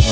So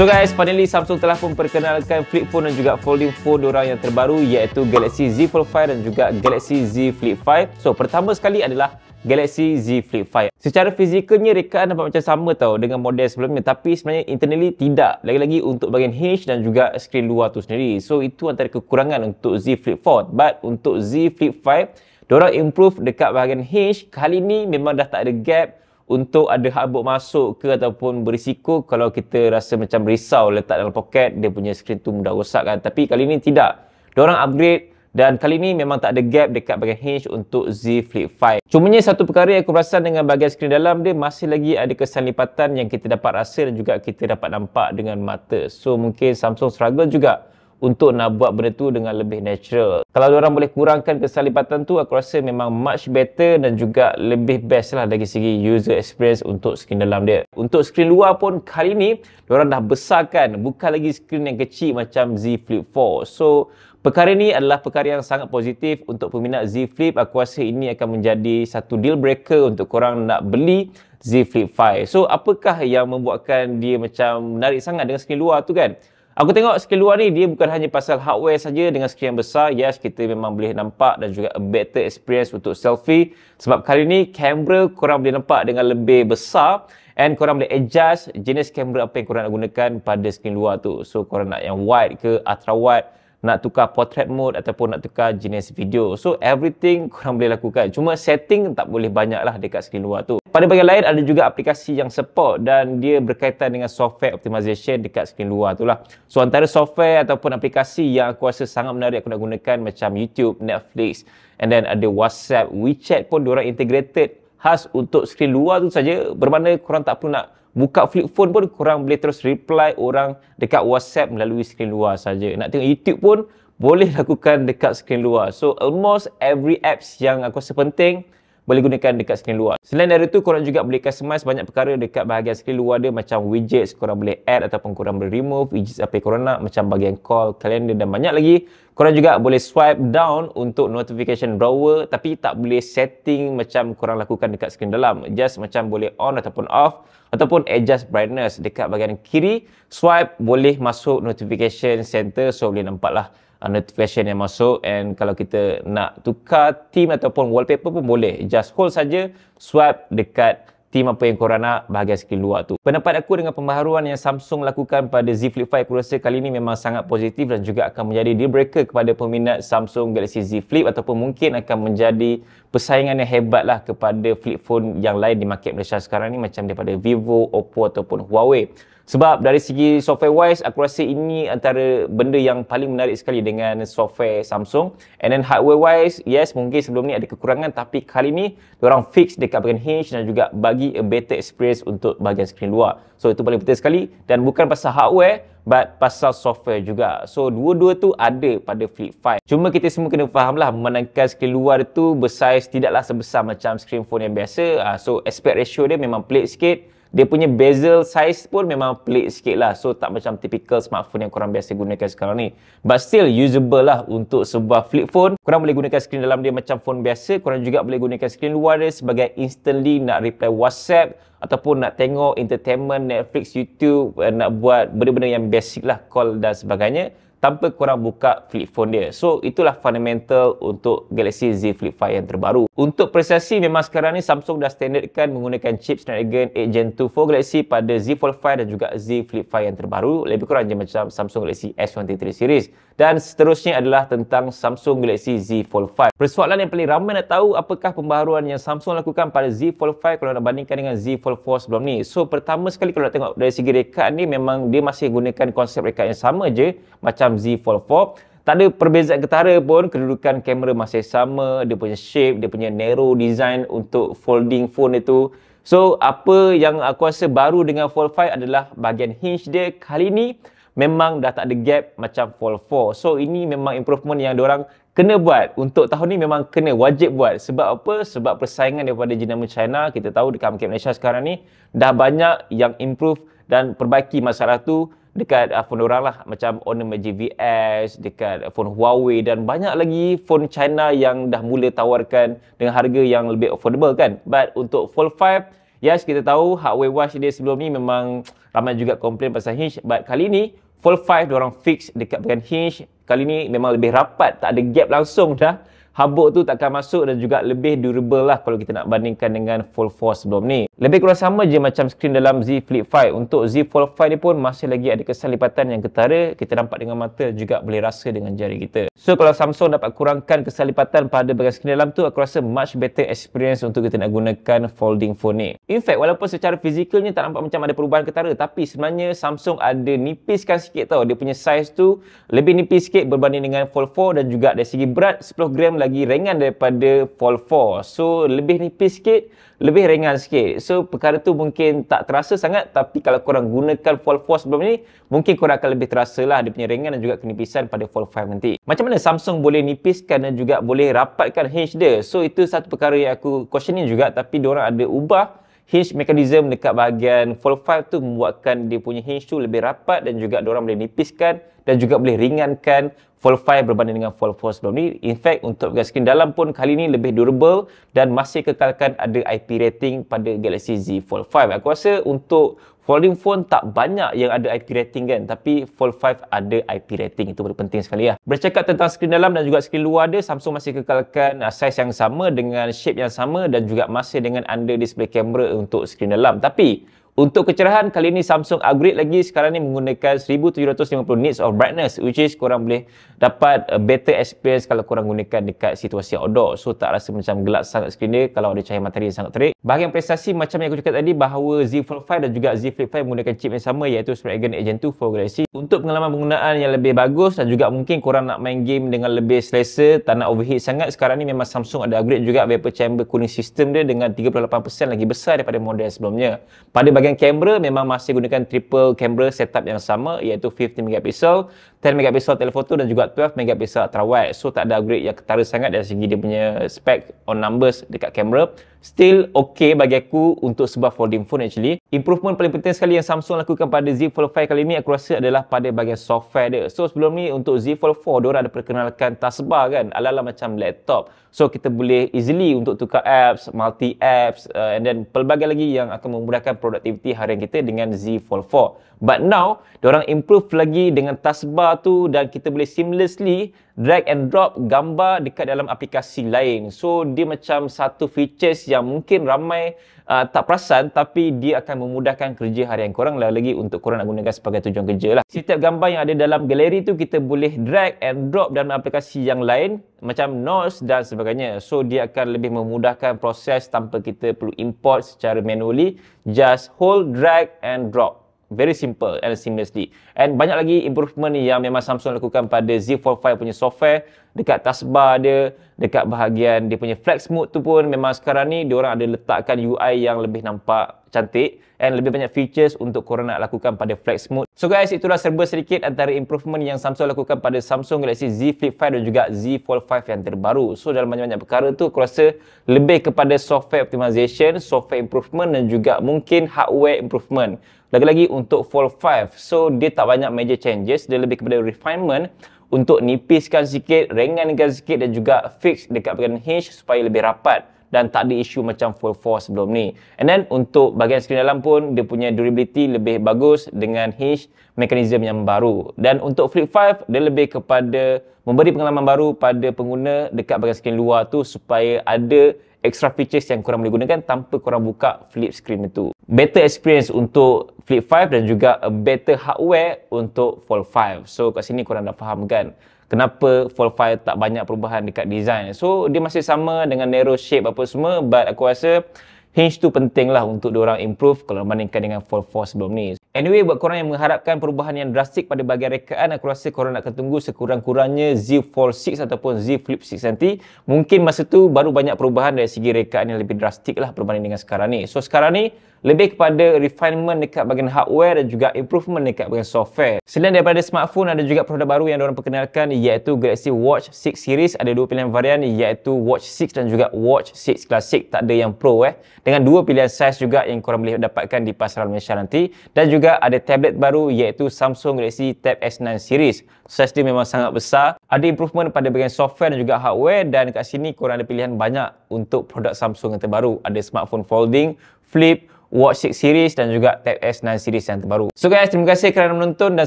guys, finally Samsung telah pun perkenalkan flip phone dan juga folding phone diorang yang terbaru, iaitu Galaxy Z Fold 5 dan juga Galaxy Z Flip 5. So pertama sekali adalah Galaxy Z Flip 5. Secara fizikalnya rekaan nampak macam sama tau dengan model sebelumnya, tapi sebenarnya internally tidak. Lagi-lagi untuk bahagian hinge dan juga skrin luar tu sendiri. So itu antara kekurangan untuk Z Flip 4. But untuk Z Flip 5, diorang improve dekat bahagian hinge. Kali ni memang dah tak ada gap untuk ada habuk masuk ke ataupun berisiko kalau kita rasa macam risau letak dalam poket, dia punya skrin tu mudah rosak kan. Tapi kali ni tidak. Diorang upgrade dan kali ni memang tak ada gap dekat bahagian hinge untuk Z Flip 5. Cumanya satu perkara yang aku perasan dengan bahagian skrin dalam dia, masih lagi ada kesan lipatan yang kita dapat rasa dan juga kita dapat nampak dengan mata. So mungkin Samsung struggle juga untuk nak buat benda tu dengan lebih natural. Kalau diorang boleh kurangkan kesan lipatan tu, aku rasa memang much better dan juga lebih best lah dari segi user experience untuk skrin dalam dia. Untuk skrin luar pun kali ni diorang dah besarkan, bukan lagi skrin yang kecil macam Z Flip 4. So perkara ni adalah perkara yang sangat positif untuk peminat Z Flip. Aku rasa ini akan menjadi satu deal breaker untuk korang nak beli Z Flip 5. So apakah yang membuatkan dia macam menarik sangat dengan skrin luar tu kan? Aku tengok skrin luar ni, dia bukan hanya pasal hardware saja dengan skrin yang besar. Yes, kita memang boleh nampak dan juga a better experience untuk selfie. Sebab kali ni, kamera korang boleh nampak dengan lebih besar. And korang boleh adjust jenis kamera apa yang korang nak gunakan pada skrin luar tu. So, korang nak yang wide ke, ultra wide, nak tukar portrait mode ataupun nak tukar jenis video. So, everything korang boleh lakukan. Cuma setting tak boleh banyak lah dekat skrin luar tu. Pada bahagian lain, ada juga aplikasi yang support dan dia berkaitan dengan software optimization dekat skrin luar tu lah. So, antara software ataupun aplikasi yang aku rasa sangat menarik aku nak gunakan macam YouTube, Netflix, and then ada WhatsApp, WeChat pun diorang integrated khas untuk skrin luar tu saja. Bermakna korang tak perlu nak buka flip phone pun, korang boleh terus reply orang dekat WhatsApp melalui skrin luar saja. Nak tengok YouTube pun boleh lakukan dekat skrin luar. So, almost every apps yang aku rasa penting boleh gunakan dekat skrin luar. Selain dari itu, korang juga boleh customize banyak perkara dekat bahagian skrin luar dia, macam widgets korang boleh add ataupun korang boleh remove widgets apa yang korang nak, macam bahagian call, calendar dan banyak lagi. Korang juga boleh swipe down untuk notification drawer, tapi tak boleh setting macam korang lakukan dekat skrin dalam. Just macam boleh on ataupun off, ataupun adjust brightness. Dekat bahagian kiri, swipe boleh masuk notification center, so boleh nampak lah notification yang masuk. And kalau kita nak tukar theme ataupun wallpaper pun boleh, just hold saja, swipe dekat theme apa yang korang nak bahagian skrin luar tu. Pendapat aku dengan pembaharuan yang Samsung lakukan pada Z Flip 5, aku rasa kali ni memang sangat positif dan juga akan menjadi deal breaker kepada peminat Samsung Galaxy Z Flip, ataupun mungkin akan menjadi persaingan yang hebat lah kepada flip phone yang lain di market Malaysia sekarang ni, macam daripada Vivo, Oppo ataupun Huawei. Sebab dari segi software wise, aku rasa ini antara benda yang paling menarik sekali dengan software Samsung. And then hardware wise, yes, mungkin sebelum ni ada kekurangan, tapi kali ni diorang fix dekat bahagian hinge dan juga bagi a better experience untuk bahagian skrin luar. So itu paling penting sekali, dan bukan pasal hardware, but pasal software juga. So dua-dua tu ada pada Flip 5. Cuma kita semua kena faham lah, memandangkan skrin luar tu bersaiz tidaklah sebesar macam skrin phone yang biasa. So aspect ratio dia memang pelik sikit. Dia punya bezel size pun memang pelik sikit lah. So tak macam typical smartphone yang korang biasa gunakan sekarang ni. But still usable lah untuk sebuah flip phone. Korang boleh gunakan skrin dalam dia macam phone biasa. Korang juga boleh gunakan skrin luar dia sebagai instantly nak reply WhatsApp, ataupun nak tengok entertainment, Netflix, YouTube, nak buat benda-benda yang basic lah, call dan sebagainya, tanpa korang buka flip phone dia. So itulah fundamental untuk Galaxy Z Flip 5 yang terbaru. Untuk prestasi, memang sekarang ni Samsung dah standardkan menggunakan chip Snapdragon 8 Gen 2 for Galaxy pada Z Fold 5 dan juga Z Flip 5 yang terbaru. Lebih kurang je macam Samsung Galaxy S23 series. Dan seterusnya adalah tentang Samsung Galaxy Z Fold 5. Persoalan yang paling ramai nak tahu, apakah pembaharuan yang Samsung lakukan pada Z Fold 5 kalau nak bandingkan dengan Z Fold 4 sebelum ni. So pertama sekali, kalau nak tengok dari segi rekaan ni, memang dia masih gunakan konsep rekaan yang sama je macam Z Fold 4. Tak ada perbezaan ketara pun, kedudukan kamera masih sama, dia punya shape, dia punya narrow design untuk folding phone itu. So apa yang aku rasa baru dengan Fold 5 adalah bahagian hinge dia. Kali ni memang dah tak ada gap macam Fold 4. So ini memang improvement yang diorang kena buat. Untuk tahun ni memang kena, wajib buat. Sebab apa? Sebab persaingan daripada jenama China, kita tahu dekat market Malaysia sekarang ni dah banyak yang improve dan perbaiki masalah tu dekat phone orang lah, macam Honor Magic VS, dekat phone Huawei, dan banyak lagi phone China yang dah mula tawarkan dengan harga yang lebih affordable kan. But untuk Fold 5, yes, kita tahu hardware wash dia sebelum ni memang ramai juga komplain pasal hinge, but kali ni Fold 5 diorang fix dekat bahagian hinge. Kali ni memang lebih rapat, tak ada gap langsung dah. Habuk tu takkan masuk dan juga lebih durable lah kalau kita nak bandingkan dengan Fold 4 sebelum ni. Lebih kurang sama je macam skrin dalam Z Flip 5. Untuk Z Fold 5 ni pun masih lagi ada kesan lipatan yang ketara. Kita nampak dengan mata, juga boleh rasa dengan jari kita. So kalau Samsung dapat kurangkan kesan lipatan pada bahagian skrin dalam tu, aku rasa much better experience untuk kita nak gunakan folding phone ni. In fact, walaupun secara fizikalnya tak nampak macam ada perubahan ketara, tapi sebenarnya Samsung ada nipiskan sikit tau. Dia punya size tu lebih nipis sikit berbanding dengan Fold 4, dan juga dari segi berat 10 gram lagi ringan daripada Fold 4. So lebih nipis sikit, lebih ringan sikit. So perkara tu mungkin tak terasa sangat, tapi kalau korang gunakan Fold 4 sebelum ni, mungkin korang akan lebih terasa lah dia punya ringan dan juga kenipisan pada Fold 5 nanti. Macam mana Samsung boleh nipiskan dan juga boleh rapatkan hinge dia? So itu satu perkara yang aku questioning juga, tapi diorang ada ubah hinge mechanism dekat bahagian Fold 5 tu, membuatkan dia punya hinge tu lebih rapat, dan juga diorang boleh nipiskan dan juga boleh ringankan Fold 5 berbanding dengan Fold 4 sebelum ni. In fact, untuk bahagian skrin dalam pun kali ni lebih durable dan masih kekalkan ada IP rating pada Galaxy Z Fold 5. Aku rasa untuk folding phone tak banyak yang ada IP rating kan, tapi Fold 5 ada IP rating, itu penting sekali lah. Bercakap tentang skrin dalam dan juga skrin luar dia, Samsung masih kekalkan size yang sama dengan shape yang sama, dan juga masih dengan under display camera untuk skrin dalam. Tapi untuk kecerahan, kali ni Samsung upgrade lagi. Sekarang ni menggunakan 1750 nits of brightness, which is korang boleh dapat a better experience kalau korang gunakan dekat situasi outdoor. So tak rasa macam gelap sangat skrin dia kalau ada cahaya matahari yang sangat terik. Bahagian prestasi macam yang aku cakap tadi, bahawa Z Fold 5 dan juga Z Flip 5 menggunakan chip yang sama, iaitu Snapdragon 8 Gen 2 for Galaxy. Untuk pengalaman penggunaan yang lebih bagus, dan juga mungkin korang nak main game dengan lebih selesa, tak nak overheat sangat, sekarang ni memang Samsung ada upgrade juga vapor chamber cooling system dia dengan 38% lagi besar daripada model sebelumnya. Pada bahagian kamera memang masih gunakan triple camera setup yang sama, iaitu 50 megapixel, 10 megapixel telephoto dan juga 12 megapixel ultra wide. So tak ada upgrade yang ketara sangat dari segi dia punya spec on numbers dekat kamera. Still okay bagi aku untuk sebuah folding phone actually. Improvement paling penting sekali yang Samsung lakukan pada Z Fold 5 kali ni aku rasa adalah pada bahagian software dia. So sebelum ni untuk Z Fold 4 diorang ada perkenalkan taskbar kan, ala-ala macam laptop. So kita boleh easily untuk tukar apps, multi apps, and then pelbagai lagi yang akan memudahkan produktiviti harian kita dengan Z Fold 4. But now, diorang improve lagi dengan taskbar tu, dan kita boleh seamlessly drag and drop gambar dekat dalam aplikasi lain. So dia macam satu features yang mungkin ramai tak perasan, tapi dia akan memudahkan kerja harian korang, lagi untuk korang nak gunakan sebagai tujuan kerja lah. Setiap gambar yang ada dalam galeri tu kita boleh drag and drop dalam aplikasi yang lain macam Notes dan sebagainya. So dia akan lebih memudahkan proses tanpa kita perlu import secara manually. Just hold, drag and drop. Very simple and seamlessly. And banyak lagi improvement yang memang Samsung lakukan pada Z Fold 5 punya software. Dekat taskbar dia, dekat bahagian dia punya flex mode tu pun memang sekarang ni diorang ada letakkan UI yang lebih nampak cantik, and lebih banyak features untuk korang nak lakukan pada flex mode. So guys, itulah serba sedikit antara improvement yang Samsung lakukan pada Samsung Galaxy Z Flip 5 dan juga Z Fold 5 yang terbaru. So dalam banyak-banyak perkara tu aku rasa lebih kepada software optimization, software improvement, dan juga mungkin hardware improvement. Lagi-lagi untuk Fold 5, so dia tak banyak major changes, dia lebih kepada refinement untuk nipiskan sikit, ringankan sikit, dan juga fix dekat bahagian hinge supaya lebih rapat dan tak ada isu macam Fold 4 sebelum ni. And then untuk bahagian skrin dalam pun dia punya durability lebih bagus dengan hinge mechanism yang baru. Dan untuk Flip 5 dia lebih kepada memberi pengalaman baru pada pengguna dekat bahagian skrin luar tu, supaya ada extra features yang korang boleh gunakan tanpa korang buka flip screen itu. Better experience untuk Flip 5 dan juga a better hardware untuk Fold 5. So kat sini korang dah faham kan kenapa Fold 5 tak banyak perubahan dekat design. So dia masih sama dengan narrow shape apa semua, but aku rasa hinge tu penting lah untuk diorang improve kalau bandingkan dengan Fold 4 sebelum ni. Anyway, buat korang yang mengharapkan perubahan yang drastik pada bahagian rekaan, aku rasa korang nak tunggu sekurang-kurangnya Z Fold 6 ataupun Z Flip 6 nanti. Mungkin masa tu baru banyak perubahan dari segi rekaan yang lebih drastik lah berbanding dengan sekarang ni. So sekarang ni lebih kepada refinement dekat bahagian hardware dan juga improvement dekat bahagian software. Selain daripada smartphone, ada juga produk baru yang diorang perkenalkan iaitu Galaxy Watch 6 series. Ada dua pilihan varian iaitu Watch 6 dan juga Watch 6 Classic. Tak ada yang Pro dengan dua pilihan saiz juga yang korang boleh dapatkan di pasaran Malaysia nanti. Dan juga ada tablet baru iaitu Samsung Galaxy Tab S9 series. Saiz dia memang sangat besar. Ada improvement pada bahagian software dan juga hardware, dan kat sini korang ada pilihan banyak untuk produk Samsung yang terbaru. Ada smartphone folding, flip, Watch 6 series dan juga Tab S9 series yang terbaru. So guys, terima kasih kerana menonton dan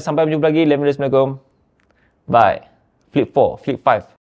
sampai berjumpa lagi. Assalamualaikum. Bye. Flip 4, Flip 5.